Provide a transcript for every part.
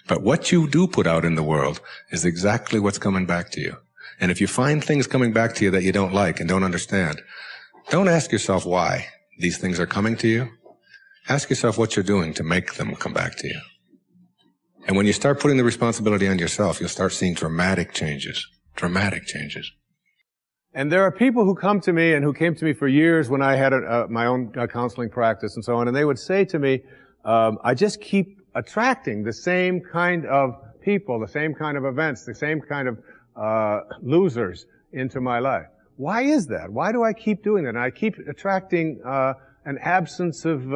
But what you do put out in the world is exactly what's coming back to you. And if you find things coming back to you that you don't like and don't understand, don't ask yourself why these things are coming to you. Ask yourself what you're doing to make them come back to you. And when you start putting the responsibility on yourself, you'll start seeing dramatic changes. Dramatic changes. And there are people who come to me and who came to me for years when I had my own counseling practice and so on, and they would say to me, I just keep attracting the same kind of people, the same kind of events, the same kind of losers into my life. Why is that? Why do I keep doing that? And I keep attracting an absence of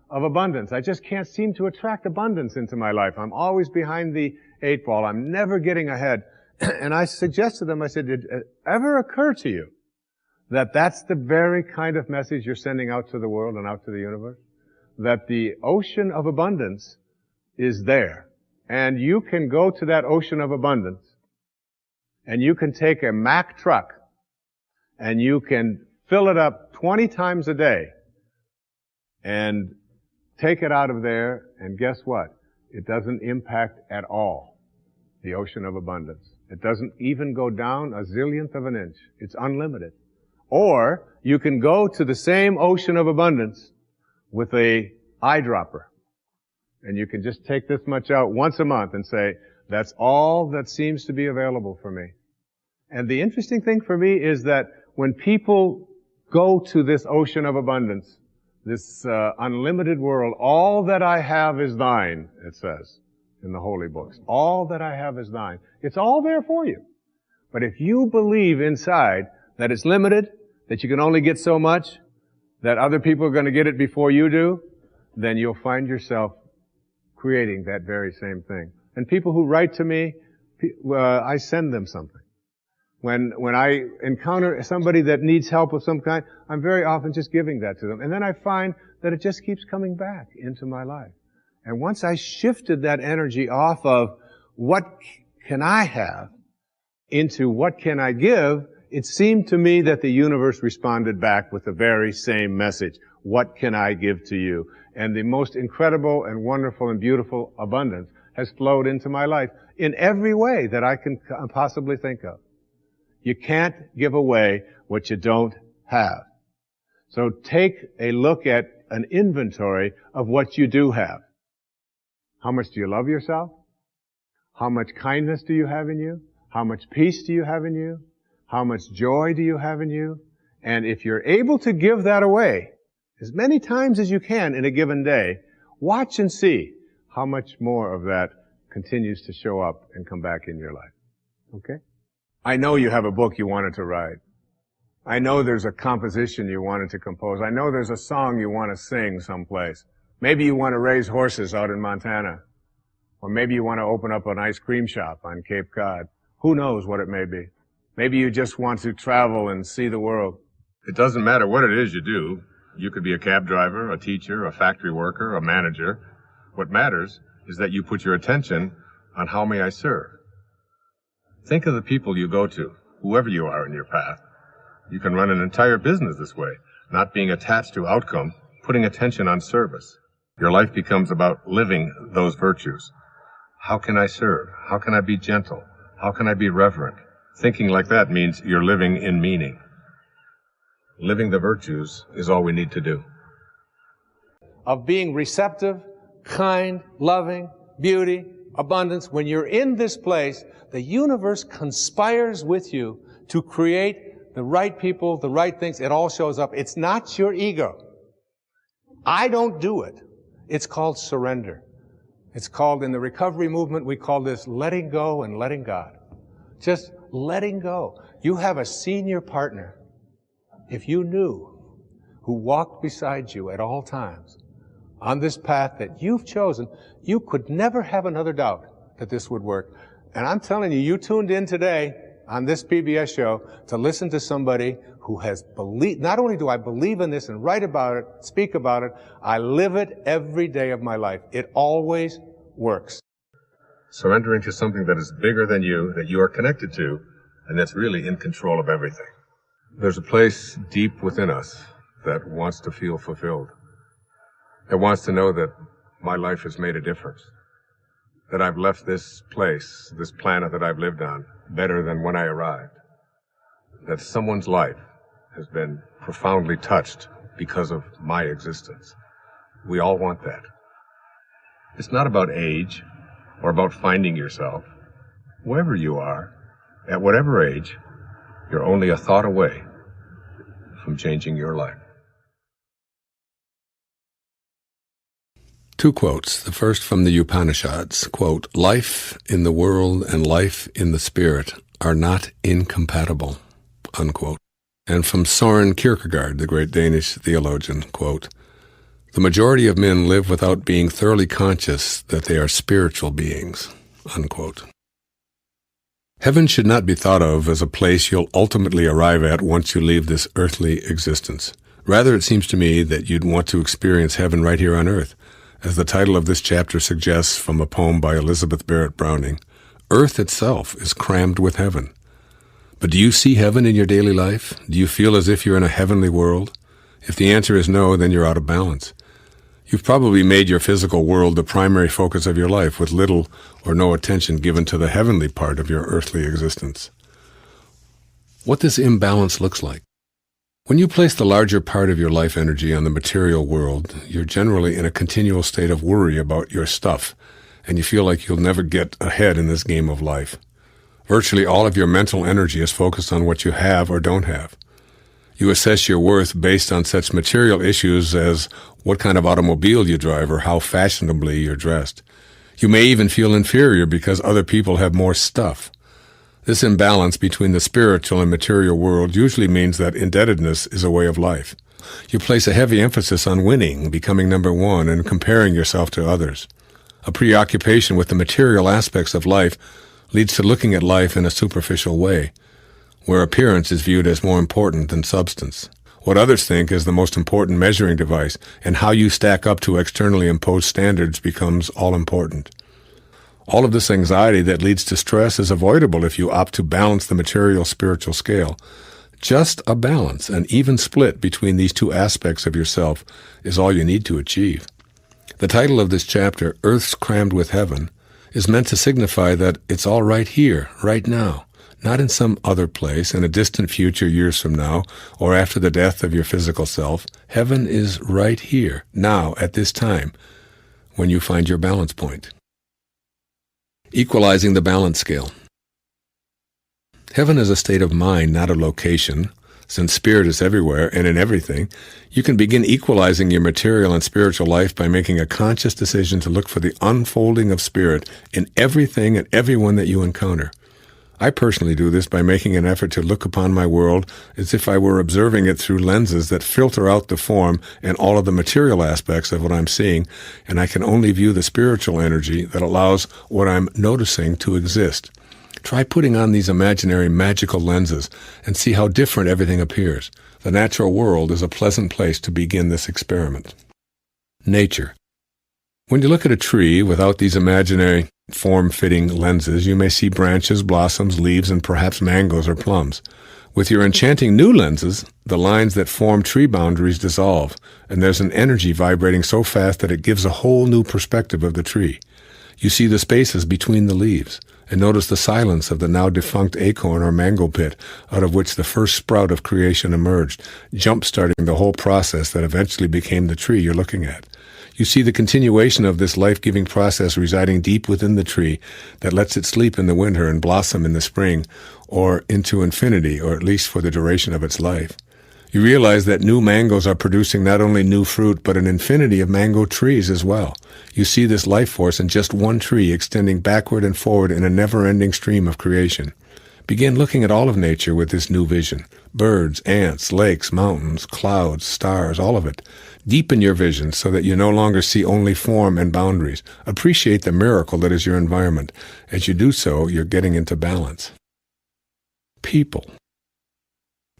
abundance. I just can't seem to attract abundance into my life. I'm always behind the 8 ball. I'm never getting ahead. And I suggested to them, I said, did it ever occur to you that that's the very kind of message you're sending out to the world and out to the universe? That the ocean of abundance is there. And you can go to that ocean of abundance and you can take a Mack truck and you can fill it up 20 times a day and take it out of there, and guess what? It doesn't impact at all the ocean of abundance. It doesn't even go down a zillionth of an inch. It's unlimited. Or you can go to the same ocean of abundance with a eyedropper, and you can just take this much out once a month and say, that's all that seems to be available for me. And the interesting thing for me is that when people go to this ocean of abundance, this unlimited world, all that I have is thine, it says in the holy books. All that I have is thine. It's all there for you. But if you believe inside that it's limited, that you can only get so much, that other people are going to get it before you do, then you'll find yourself creating that very same thing. And people who write to me, I send them something. When I encounter somebody that needs help of some kind, I'm very often just giving that to them. And then I find that it just keeps coming back into my life. And once I shifted that energy off of what can I have into what can I give, it seemed to me that the universe responded back with the very same message. What can I give to you? And the most incredible and wonderful and beautiful abundance has flowed into my life in every way that I can possibly think of. You can't give away what you don't have. So take a look at an inventory of what you do have. How much do you love yourself? How much kindness do you have in you? How much peace do you have in you? How much joy do you have in you? And if you're able to give that away as many times as you can in a given day, watch and see how much more of that continues to show up and come back in your life. Okay? I know you have a book you wanted to write. I know there's a composition you wanted to compose. I know there's a song you want to sing someplace. Maybe you want to raise horses out in Montana. Or maybe you want to open up an ice cream shop on Cape Cod. Who knows what it may be. Maybe you just want to travel and see the world. It doesn't matter what it is you do. You could be a cab driver, a teacher, a factory worker, a manager. What matters is that you put your attention on how may I serve. Think of the people you go to, whoever you are in your path. You can run an entire business this way, not being attached to outcome, putting attention on service. Your life becomes about living those virtues. How can I serve? How can I be gentle? How can I be reverent? Thinking like that means you're living in meaning. Living the virtues is all we need to do. Of being receptive, kind, loving, beauty, abundance. When you're in this place, the universe conspires with you to create the right people, the right things. It all shows up. It's not your ego. I don't do it. It's called surrender. It's called, in the recovery movement, we call this letting go and letting God. Just letting go. You have a senior partner, if you knew, who walked beside you at all times on this path that you've chosen, you could never have another doubt that this would work. And I'm telling you, you tuned in today on this PBS show to listen to somebody who has believed. Not only do I believe in this and write about it, speak about it, I live it every day of my life. It always works. Surrendering to something that is bigger than you, that you are connected to, and that's really in control of everything. There's a place deep within us that wants to feel fulfilled. That wants to know that my life has made a difference. that I've left this place, this planet that I've lived on, better than when I arrived. That someone's life has been profoundly touched because of my existence. We all want that. It's not about age or about finding yourself. Wherever you are, at whatever age, you're only a thought away from changing your life. Two quotes. The first from the Upanishads, quote, "Life in the world and life in the spirit are not incompatible," unquote. And from Søren Kierkegaard, the great Danish theologian, quote, "The majority of men live without being thoroughly conscious that they are spiritual beings," unquote. Heaven should not be thought of as a place you'll ultimately arrive at once you leave this earthly existence. Rather, it seems to me that you'd want to experience heaven right here on earth. As the title of this chapter suggests from a poem by Elizabeth Barrett Browning, earth itself is crammed with heaven. But do you see heaven in your daily life? Do you feel as if you're in a heavenly world? If the answer is no, then you're out of balance. You've probably made your physical world the primary focus of your life, with little or no attention given to the heavenly part of your earthly existence. What this imbalance looks like. When you place the larger part of your life energy on the material world, you're generally in a continual state of worry about your stuff, and you feel like you'll never get ahead in this game of life. Virtually all of your mental energy is focused on what you have or don't have. You assess your worth based on such material issues as what kind of automobile you drive or how fashionably you're dressed. You may even feel inferior because other people have more stuff. This imbalance between the spiritual and material world usually means that indebtedness is a way of life. You place a heavy emphasis on winning, becoming number one, and comparing yourself to others. A preoccupation with the material aspects of life leads to looking at life in a superficial way, where appearance is viewed as more important than substance. What others think is the most important measuring device, and how you stack up to externally imposed standards becomes all important. All of this anxiety that leads to stress is avoidable if you opt to balance the material-spiritual scale. Just a balance, an even split between these two aspects of yourself, is all you need to achieve. The title of this chapter, Earth's Crammed with Heaven, is meant to signify that it's all right here, right now, not in some other place in a distant future years from now or after the death of your physical self. Heaven is right here, now, at this time, when you find your balance point. Equalizing the balance scale. Heaven is a state of mind, not a location. Since spirit is everywhere and in everything, you can begin equalizing your material and spiritual life by making a conscious decision to look for the unfolding of spirit in everything and everyone that you encounter. I personally do this by making an effort to look upon my world as if I were observing it through lenses that filter out the form and all of the material aspects of what I'm seeing, and I can only view the spiritual energy that allows what I'm noticing to exist. Try putting on these imaginary magical lenses and see how different everything appears. The natural world is a pleasant place to begin this experiment. Nature. When you look at a tree without these imaginary form-fitting lenses, you may see branches, blossoms, leaves, and perhaps mangoes or plums. With your enchanting new lenses, the lines that form tree boundaries dissolve, and there's an energy vibrating so fast that it gives a whole new perspective of the tree. You see the spaces between the leaves, and notice the silence of the now defunct acorn or mango pit out of which the first sprout of creation emerged, jump-starting the whole process that eventually became the tree you're looking at. You see the continuation of this life-giving process residing deep within the tree that lets it sleep in the winter and blossom in the spring, or into infinity, or at least for the duration of its life. You realize that new mangoes are producing not only new fruit, but an infinity of mango trees as well. You see this life force in just one tree extending backward and forward in a never-ending stream of creation. Begin looking at all of nature with this new vision. Birds, ants, lakes, mountains, clouds, stars, all of it. Deepen your vision so that you no longer see only form and boundaries. Appreciate the miracle that is your environment. As you do so, you're getting into balance. People.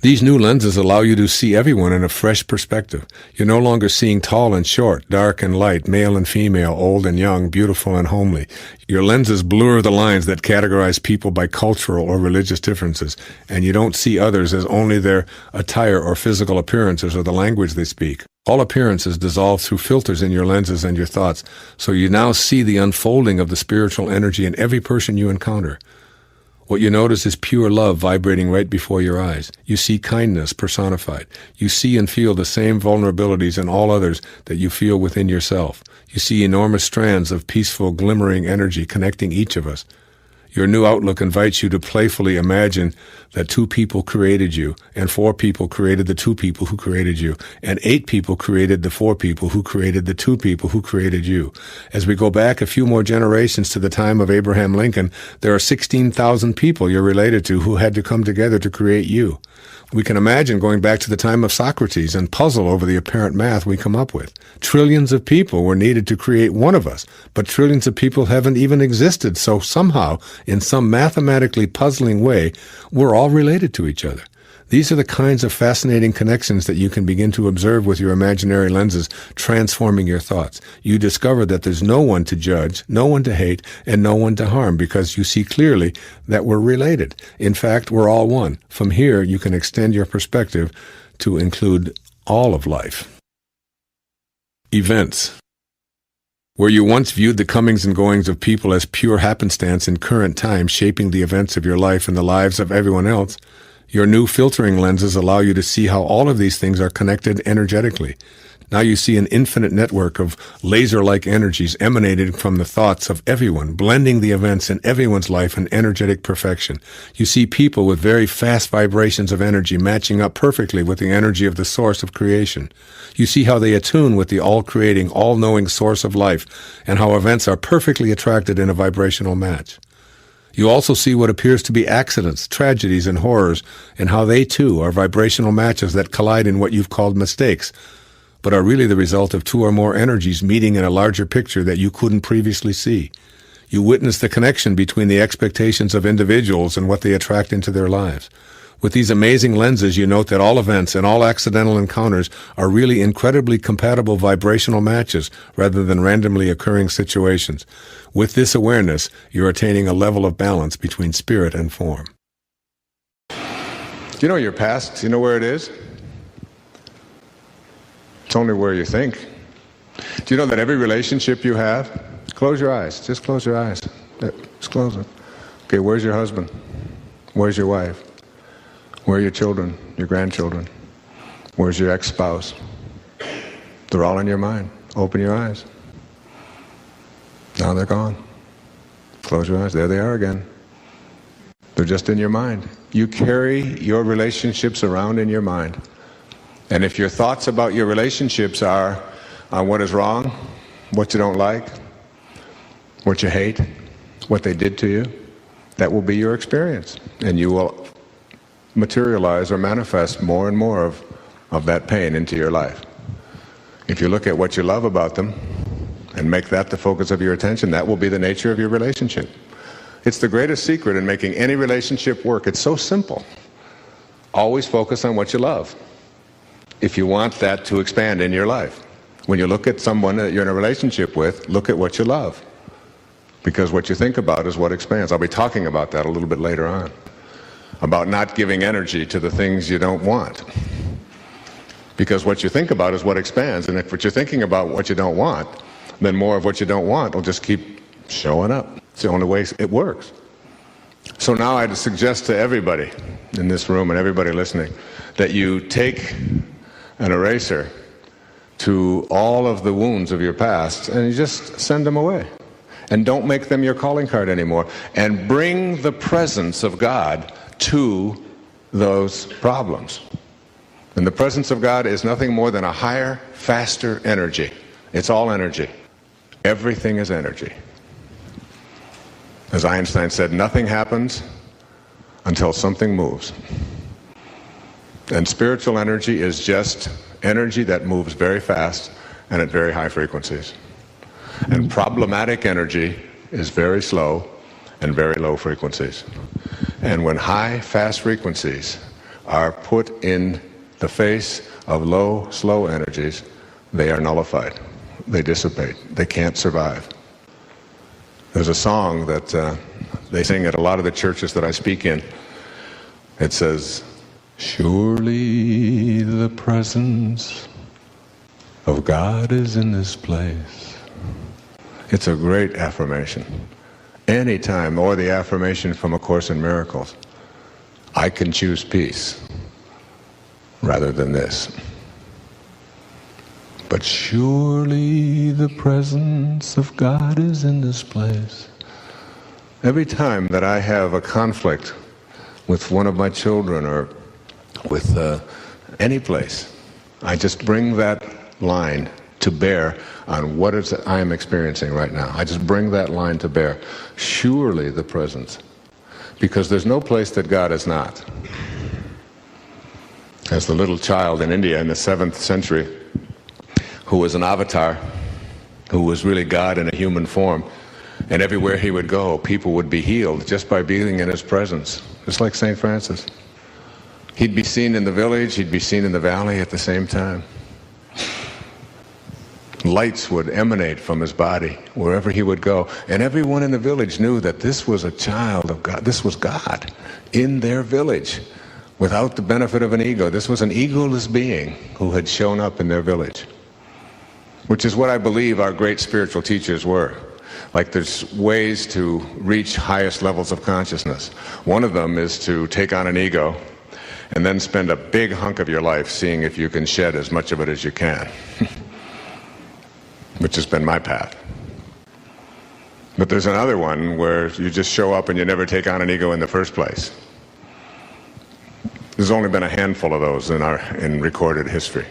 These new lenses allow you to see everyone in a fresh perspective. You're no longer seeing tall and short, dark and light, male and female, old and young, beautiful and homely. Your lenses blur the lines that categorize people by cultural or religious differences, and you don't see others as only their attire or physical appearances or the language they speak. All appearances dissolve through filters in your lenses and your thoughts, so you now see the unfolding of the spiritual energy in every person you encounter. What you notice is pure love vibrating right before your eyes. You see kindness personified. You see and feel the same vulnerabilities in all others that you feel within yourself. You see enormous strands of peaceful, glimmering energy connecting each of us. Your new outlook invites you to playfully imagine that 2 people created you, and 4 people created the 2 people who created you, and 8 people created the 4 people who created the 2 people who created you. As we go back a few more generations to the time of Abraham Lincoln, there are 16,000 people you're related to who had to come together to create you. We can imagine going back to the time of Socrates and puzzle over the apparent math we come up with. Trillions of people were needed to create one of us, but trillions of people haven't even existed, so somehow, in some mathematically puzzling way, we're all related to each other. These are the kinds of fascinating connections that you can begin to observe with your imaginary lenses, transforming your thoughts. You discover that there's no one to judge, no one to hate, and no one to harm, because you see clearly that we're related. In fact, we're all one. From here, you can extend your perspective to include all of life. Events. Where you once viewed the comings and goings of people as pure happenstance in current time shaping the events of your life and the lives of everyone else, your new filtering lenses allow you to see how all of these things are connected energetically. Now you see an infinite network of laser-like energies emanating from the thoughts of everyone, blending the events in everyone's life in energetic perfection. You see people with very fast vibrations of energy matching up perfectly with the energy of the source of creation. You see how they attune with the all-creating, all-knowing source of life, and how events are perfectly attracted in a vibrational match. You also see what appears to be accidents, tragedies, and horrors, and how they, too, are vibrational matches that collide in what you've called mistakes, but are really the result of 2 or more energies meeting in a larger picture that you couldn't previously see. You witness the connection between the expectations of individuals and what they attract into their lives. With these amazing lenses, you note that all events and all accidental encounters are really incredibly compatible vibrational matches rather than randomly occurring situations. With this awareness, you're attaining a level of balance between spirit and form. Do you know your past? Do you know where it is? It's only where you think. Do you know that every relationship you have, close your eyes, just close your eyes. Just close them. Okay, where's your husband? Where's your wife? Where are your children, your grandchildren? Where's your ex-spouse? They're all in your mind. Open your eyes. Now they're gone. Close your eyes. There they are again. They're just in your mind. You carry your relationships around in your mind. And if your thoughts about your relationships are on what is wrong, what you don't like, what you hate, what they did to you, that will be your experience. And you will materialize or manifest more and more of that pain into your life. If you look at what you love about them and make that the focus of your attention, that will be the nature of your relationship. It's the greatest secret in making any relationship work. It's so simple. Always focus on what you love if you want that to expand in your life. When you look at someone that you're in a relationship with, look at what you love, because what you think about is what expands. I'll be talking about that a little bit later on, about not giving energy to the things you don't want, because what you think about is what expands. And if what you're thinking about what you don't want, then more of what you don't want will just keep showing up. It's the only way it works. So now I'd suggest to everybody in this room and everybody listening that you take an eraser to all of the wounds of your past and you just send them away. And don't make them your calling card anymore. And bring the presence of God to those problems. And the presence of God is nothing more than a higher, faster energy. It's all energy. Everything is energy. As Einstein said, nothing happens until something moves. And spiritual energy is just energy that moves very fast and at very high frequencies. And problematic energy is very slow and very low frequencies. And when high, fast frequencies are put in the face of low, slow energies, they are nullified. They dissipate. They can't survive. There's a song that they sing at a lot of the churches that I speak in. It says, "Surely the presence of God is in this place." It's a great affirmation. Anytime, or the affirmation from A Course in Miracles, I can choose peace rather than this. But surely the presence of God is in this place. Every time that I have a conflict with one of my children or with any place, I just bring that line to bear on what is I am experiencing right now. I just bring that line to bear. Surely the presence. Because there's no place that God is not. As the little child in India in the 7th century, who was an avatar, who was really God in a human form, and everywhere he would go, people would be healed just by being in his presence, just like St. Francis. He'd be seen in the village, he'd be seen in the valley at the same time. Lights would emanate from his body wherever he would go, and everyone in the village knew that this was a child of God. This was God in their village without the benefit of an ego. This was an egoless being who had shown up in their village, which is what I believe our great spiritual teachers were. Like, there's ways to reach highest levels of consciousness. One of them is to take on an ego and then spend a big hunk of your life seeing if you can shed as much of it as you can. Which has been my path. But there's another one where you just show up and you never take on an ego in the first place. There's only been a handful of those in recorded history.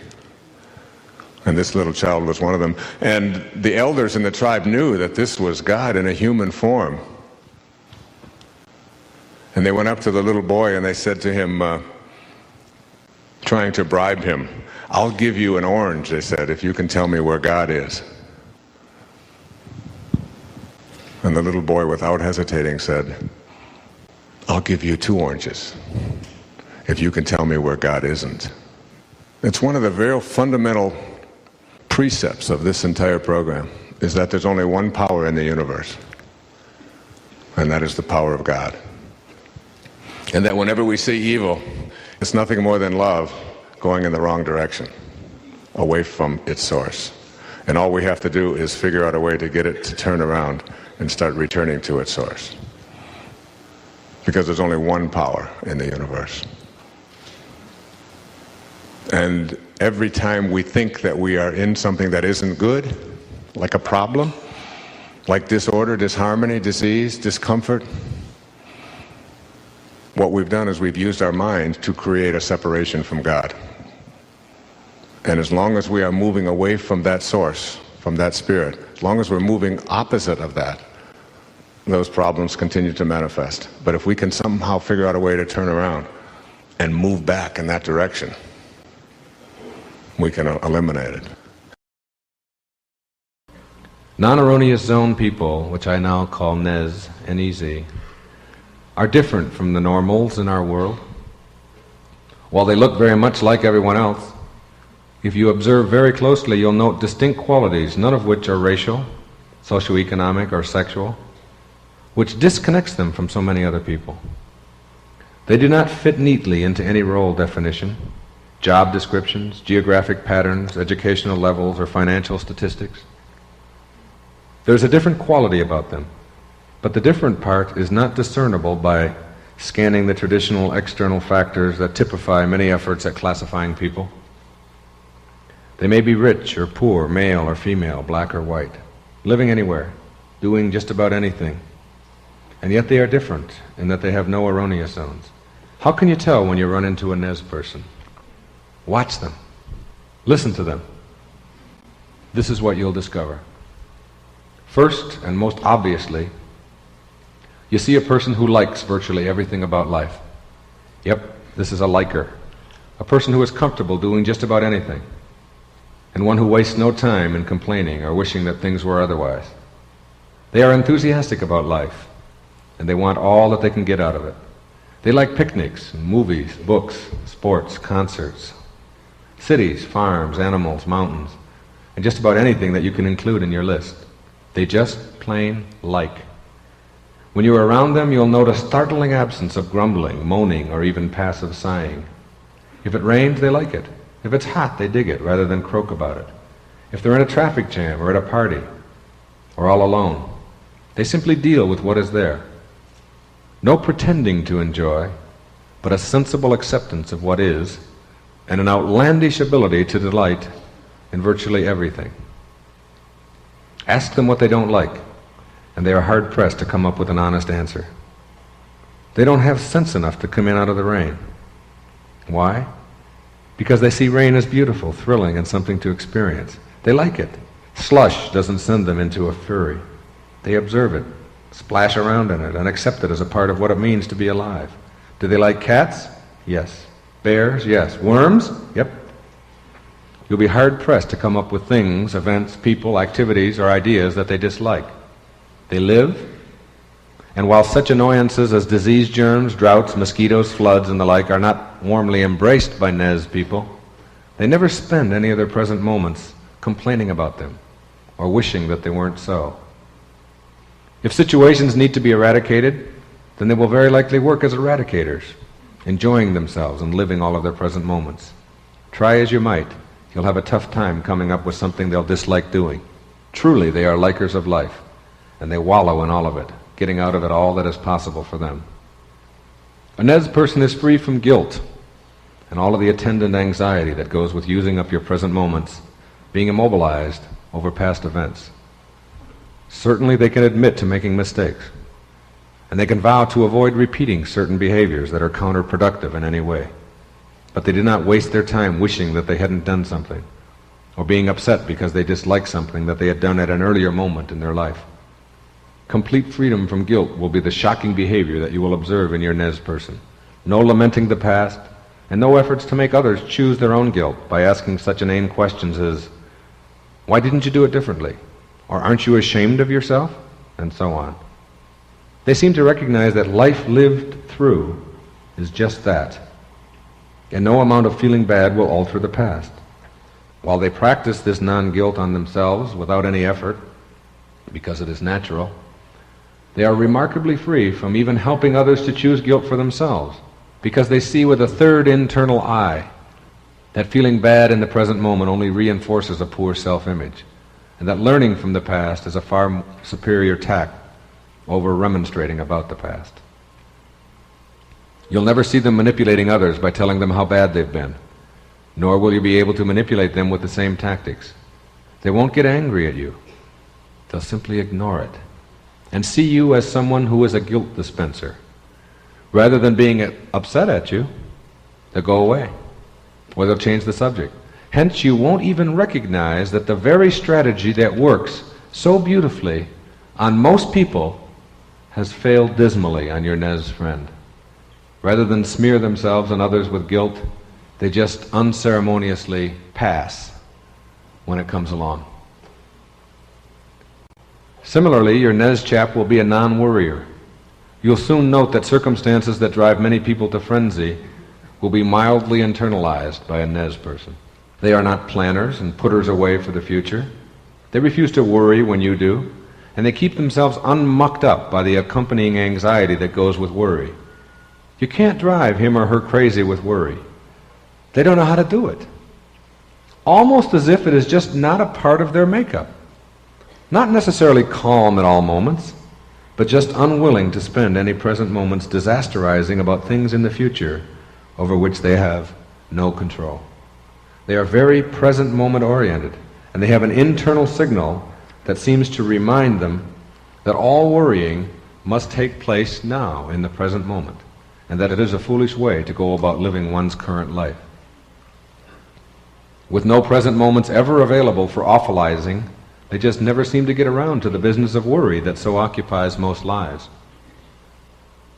And this little child was one of them. And the elders in the tribe knew that this was God in a human form. And they went up to the little boy and they said to him, trying to bribe him, "I'll give you an orange," they said, "if you can tell me where God is." And the little boy, without hesitating, said, "I'll give you 2 oranges if you can tell me where God isn't." It's one of the very fundamental precepts of this entire program, is that there's only one power in the universe, and that is the power of God. And that whenever we see evil, it's nothing more than love going in the wrong direction, away from its source. And all we have to do is figure out a way to get it to turn around and start returning to its source. Because there's only one power in the universe. And every time we think that we are in something that isn't good, like a problem, like disorder, disharmony, disease, discomfort, what we've done is we've used our mind to create a separation from God. And as long as we are moving away from that source, from that spirit, as long as we're moving opposite of that, those problems continue to manifest. But if we can somehow figure out a way to turn around and move back in that direction, we can eliminate it. Non-erroneous zone people, which I now call NEZ, N-E-Z, are different from the normals in our world. While they look very much like everyone else, if you observe very closely, you'll note distinct qualities, none of which are racial, socioeconomic, or sexual, which disconnects them from so many other people. They do not fit neatly into any role definition, job descriptions, geographic patterns, educational levels, or financial statistics. There's a different quality about them, but the different part is not discernible by scanning the traditional external factors that typify many efforts at classifying people. They may be rich or poor, male or female, black or white, living anywhere, doing just about anything, and yet they are different in that they have no erroneous zones. How can you tell when you run into a NEZ person? Watch them. Listen to them. This is what you'll discover. First, and most obviously, you see a person who likes virtually everything about life. Yep, this is a liker. A person who is comfortable doing just about anything, and one who wastes no time in complaining or wishing that things were otherwise. They are enthusiastic about life, and they want all that they can get out of it. They like picnics, movies, books, sports, concerts, cities, farms, animals, mountains, and just about anything that you can include in your list. They just plain like. When you're around them, you'll note a startling absence of grumbling, moaning, or even passive sighing. If it rains, they like it. If it's hot, they dig it rather than croak about it. If they're in a traffic jam or at a party or all alone, they simply deal with what is there. No pretending to enjoy, but a sensible acceptance of what is, and an outlandish ability to delight in virtually everything. Ask them what they don't like, and they are hard-pressed to come up with an honest answer. They don't have sense enough to come in out of the rain. Why? Because they see rain as beautiful, thrilling, and something to experience. They like it. Slush doesn't send them into a fury. They observe it, splash around in it, and accept it as a part of what it means to be alive. Do they like cats? Yes. Bears? Yes. Worms? Yep. You'll be hard-pressed to come up with things, events, people, activities, or ideas that they dislike. They live, and while such annoyances as disease germs, droughts, mosquitoes, floods, and the like are not warmly embraced by Nez people, they never spend any of their present moments complaining about them or wishing that they weren't so. If situations need to be eradicated, then they will very likely work as eradicators, enjoying themselves and living all of their present moments. Try as you might, you'll have a tough time coming up with something they'll dislike doing. Truly, they are likers of life, and they wallow in all of it, getting out of it all that is possible for them. A Nez person is free from guilt and all of the attendant anxiety that goes with using up your present moments, being immobilized over past events. Certainly they can admit to making mistakes, and they can vow to avoid repeating certain behaviors that are counterproductive in any way. But they do not waste their time wishing that they hadn't done something, or being upset because they dislike something that they had done at an earlier moment in their life. Complete freedom from guilt will be the shocking behavior that you will observe in your Nez person. No lamenting the past, and no efforts to make others choose their own guilt by asking such inane questions as, "Why didn't you do it differently?" Or "Aren't you ashamed of yourself?" And so on. They seem to recognize that life lived through is just that, and no amount of feeling bad will alter the past. While they practice this non-guilt on themselves without any effort, because it is natural, they are remarkably free from even helping others to choose guilt for themselves, because they see with a third internal eye that feeling bad in the present moment only reinforces a poor self-image, and that learning from the past is a far superior tact over remonstrating about the past. You'll never see them manipulating others by telling them how bad they've been, nor will you be able to manipulate them with the same tactics. They won't get angry at you. They'll simply ignore it and see you as someone who is a guilt dispenser. Rather than being upset at you, they'll go away, or they'll change the subject. Hence, you won't even recognize that the very strategy that works so beautifully on most people has failed dismally on your Nez friend. Rather than smear themselves and others with guilt, they just unceremoniously pass when it comes along. Similarly, your Nez chap will be a non-worrier. You'll soon note that circumstances that drive many people to frenzy will be mildly internalized by a Nez person. They are not planners and putters away for the future. They refuse to worry when you do, and they keep themselves unmucked up by the accompanying anxiety that goes with worry. You can't drive him or her crazy with worry. They don't know how to do it. Almost as if it is just not a part of their makeup. Not necessarily calm at all moments, but just unwilling to spend any present moments disasterizing about things in the future over which they have no control. They are very present moment oriented, and they have an internal signal that seems to remind them that all worrying must take place now in the present moment, and that it is a foolish way to go about living one's current life. With no present moments ever available for awfulizing, they just never seem to get around to the business of worry that so occupies most lives.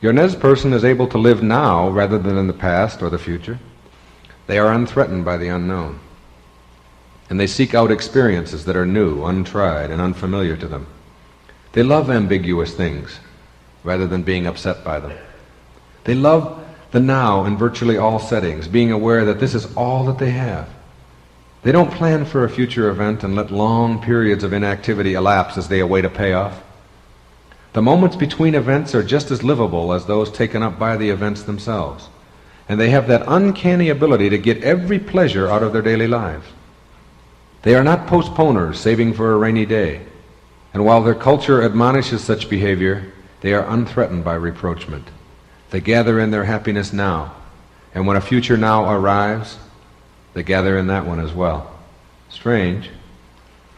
Your Nez person is able to live now rather than in the past or the future. They are unthreatened by the unknown, and they seek out experiences that are new, untried, and unfamiliar to them. They love ambiguous things rather than being upset by them. They love the now in virtually all settings, being aware that this is all that they have. They don't plan for a future event and let long periods of inactivity elapse as they await a payoff. The moments between events are just as livable as those taken up by the events themselves, and they have that uncanny ability to get every pleasure out of their daily lives. They are not postponers saving for a rainy day, and while their culture admonishes such behavior, they are unthreatened by reproachment. They gather in their happiness now, and when a future now arrives, they gather in that one as well. Strange,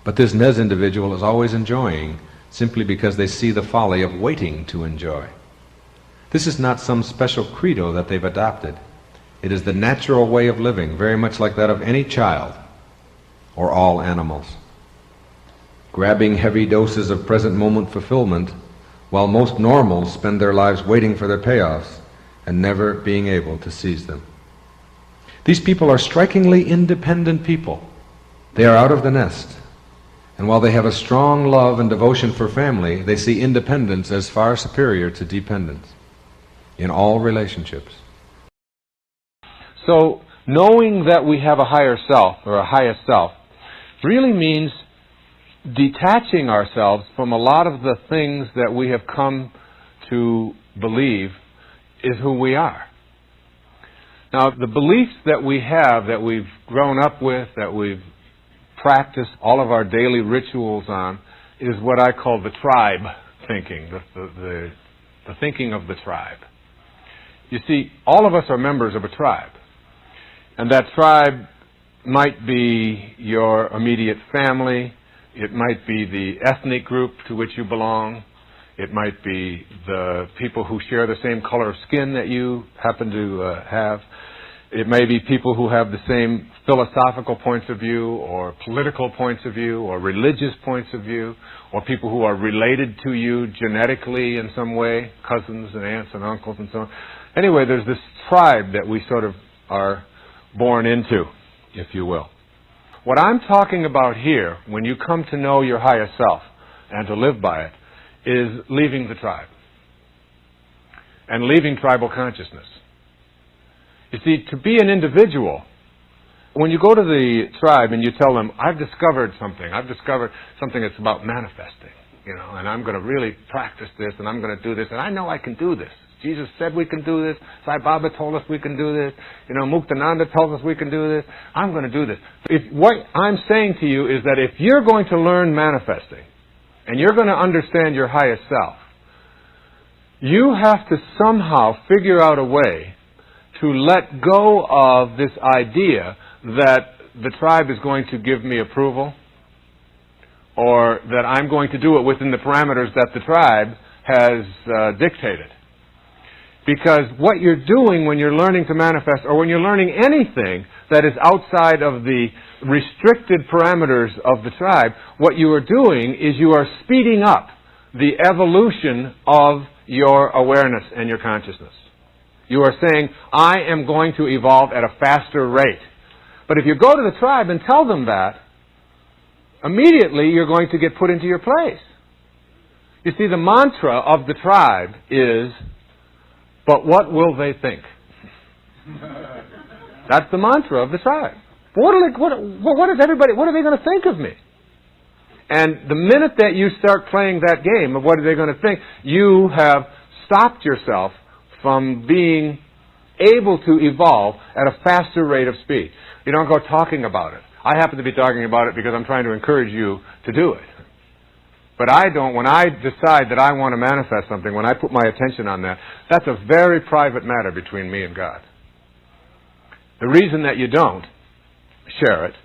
but this Nez individual is always enjoying simply because they see the folly of waiting to enjoy. This is not some special credo that they've adopted. It is the natural way of living, very much like that of any child or all animals. Grabbing heavy doses of present moment fulfillment, while most normals spend their lives waiting for their payoffs and never being able to seize them. These people are strikingly independent people. They are out of the nest. And while they have a strong love and devotion for family, they see independence as far superior to dependence in all relationships. So, knowing that we have a higher self, or a highest self, really means detaching ourselves from a lot of the things that we have come to believe is who we are. Now, the beliefs that we have, that we've grown up with, that we've practiced all of our daily rituals on, is what I call the tribe thinking, the thinking of the tribe. You see, all of us are members of a tribe. And that tribe might be your immediate family. It might be the ethnic group to which you belong. It might be the people who share the same color of skin that you happen to have. It may be people who have the same philosophical points of view, or political points of view, or religious points of view, or people who are related to you genetically in some way, cousins and aunts and uncles and so on. Anyway, there's this tribe that we sort of are born into, if you will. What I'm talking about here, when you come to know your higher self and to live by it, is leaving the tribe and leaving tribal consciousness. You see, to be an individual, when you go to the tribe and you tell them, I've discovered something that's about manifesting, and I'm going to really practice this, and I'm going to do this, and I know I can do this. Jesus said we can do this. Sai Baba told us we can do this. Muktananda tells us we can do this. I'm going to do this. What I'm saying to you is that if you're going to learn manifesting, and you're going to understand your highest self, you have to somehow figure out a way to let go of this idea that the tribe is going to give me approval, or that I'm going to do it within the parameters that the tribe has dictated. Because what you're doing when you're learning to manifest, or when you're learning anything that is outside of the restricted parameters of the tribe, what you are doing is you are speeding up the evolution of your awareness and your consciousness. You are saying, I am going to evolve at a faster rate. But if you go to the tribe and tell them that, immediately you're going to get put into your place. You see, the mantra of the tribe is, but what will they think? That's the mantra of the tribe. What are they going to think of me? And the minute that you start playing that game of what are they going to think, you have stopped yourself from being able to evolve at a faster rate of speed. You don't go talking about it. I happen to be talking about it because I'm trying to encourage you to do it. But I don't, when I decide that I want to manifest something, when I put my attention on that, that's a very private matter between me and God. The reason that you don't share it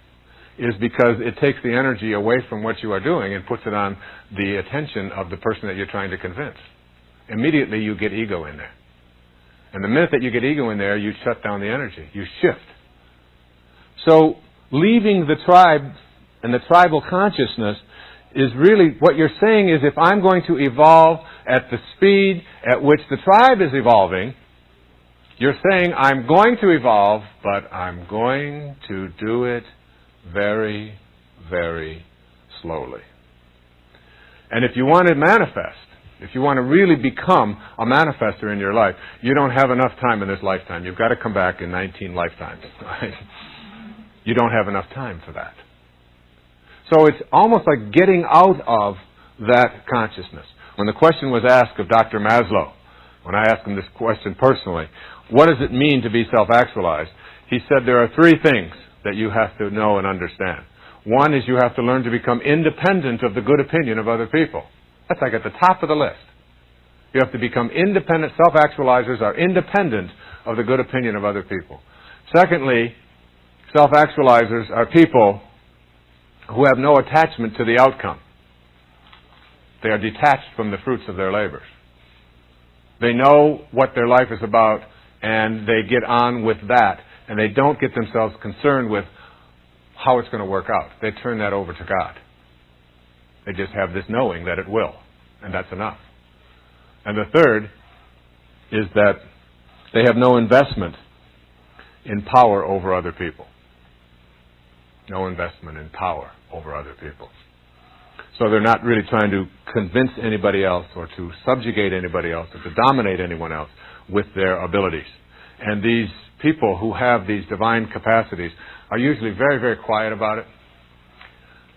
is because it takes the energy away from what you are doing and puts it on the attention of the person that you're trying to convince. Immediately you get ego in there. And the minute that you get ego in there, you shut down the energy. You shift. So leaving the tribe and the tribal consciousness is really, what you're saying is, if I'm going to evolve at the speed at which the tribe is evolving, you're saying, I'm going to evolve, but I'm going to do it very, very slowly. And if you want to manifest, If you want to really become a manifester in your life, you don't have enough time in this lifetime. You've got to come back in 19 lifetimes. Right? You don't have enough time for that. So it's almost like getting out of that consciousness. When the question was asked of Dr. Maslow, when I asked him this question personally, what does it mean to be self-actualized? He said there are three things that you have to know and understand. One is you have to learn to become independent of the good opinion of other people. That's like at the top of the list. You have to become independent. Self-actualizers are independent of the good opinion of other people. Secondly, self-actualizers are people who have no attachment to the outcome. They are detached from the fruits of their labors. They know what their life is about, and they get on with that, and they don't get themselves concerned with how it's going to work out. They turn that over to God. They just have this knowing that it will, and that's enough. And the third is that they have no investment in power over other people. No investment in power over other people. So they're not really trying to convince anybody else or to subjugate anybody else or to dominate anyone else with their abilities. And these people who have these divine capacities are usually very, very quiet about it.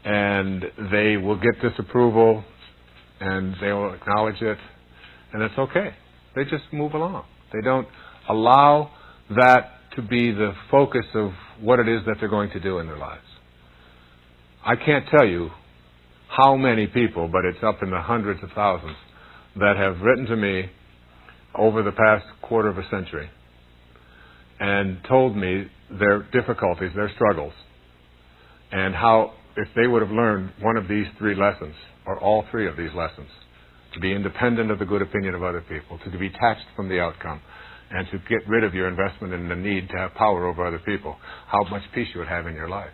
And they will get disapproval and they will acknowledge it. And it's okay. They just move along. They don't allow that to be the focus of what it is that they're going to do in their lives. I can't tell you how many people, but it's up in the hundreds of thousands, that have written to me over the past quarter of a century and told me their difficulties, their struggles, and how if they would have learned one of these three lessons, or all three of these lessons, to be independent of the good opinion of other people, to be detached from the outcome, and to get rid of your investment in the need to have power over other people, how much peace you would have in your life.